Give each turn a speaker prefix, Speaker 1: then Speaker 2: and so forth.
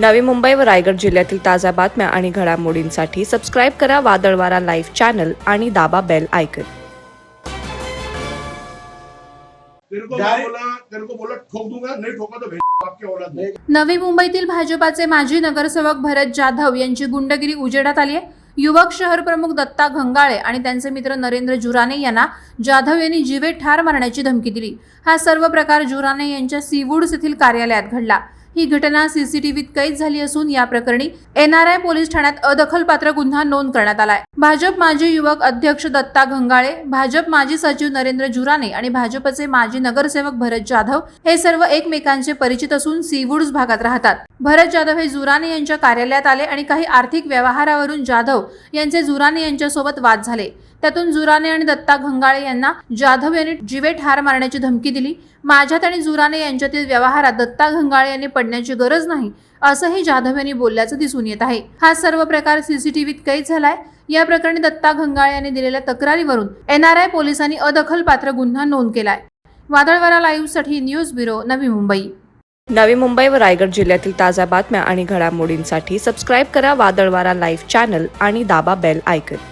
Speaker 1: नवी मुंबई व रायगड जिल्ह्यातील ताज्या बातम्या आणि घडामोडींसाठी सबस्क्राईब करा वादळवारा लाईव्ह चॅनल आणि दाबा बेल आयकन।
Speaker 2: तेरे को बोला ठोक दूंगा, नहीं ठोका तो बाप के औलाद नहीं।
Speaker 3: नवी मुंबईतील भाजपाचे माजी नगरसेवक भरत जाधव यांची गुंडगिरी उजेडात आली आहे। युवक शहर प्रमुख दत्ता घंगाळे आणि त्यांचे मित्र नरेंद्र जुराने यांना जाधव यांनी जीवे ठार मारण्याची धमकी दिली। हा सर्व प्रकार जुराने यांच्या सीवूड्स येथील कार्यालयात घडला। ही घटना सीसीटीव्हीत कैद झाली असून या प्रकरणी NRI पोलीस ठाण्यात अदखलपात्र गुन्हा नोंद करण्यात आलाय। भाजप माजी युवक अध्यक्ष दत्ता घंगाळे, भाजप माजी सचिव नरेंद्र जुराने आणि भाजपचे माजी नगरसेवक भरत जाधव हे सर्व एकमेकांचे परिचित असून सीवूड्स भागात राहतात। भरत जाधव हे जुराने यांच्या कार्यालयात आले आणि काही आर्थिक व्यवहारावरून जाधव यांचे जुराने यांच्यासोबत वाद झाले। त्यातून जुराने आणि दत्ता घंगाळे यांना जाधव यांनी जीवे ठार मारण्याची धमकी दिली। माझ्यात आणि जुराने यांच्यातील व्यवहारात दत्ता घंगाळे यांनी पडण्याची गरज नाही असंही जाधव यांनी बोलल्याचं दिसून येत आहे। हा सर्व प्रकार सीसीटीव्हीत कैद झालाय। या प्रकरणी दत्ता घंगाळे यांनी दिलेल्या तक्रारीवरून NRI पोलिसांनी अदखलपात्र गुन्हा नोंद केलाय। वादळवारा लाईव्ह साठी न्यूज ब्युरो, नवी मुंबई।
Speaker 1: नवी मुंबई व रायगड जिल्ह्यातील ताज्या बातम्या आणि घडामोडींसाठी सबस्क्राईब करा वादळवारा लाईव्ह चॅनल आणि दाबा बेल आयकन।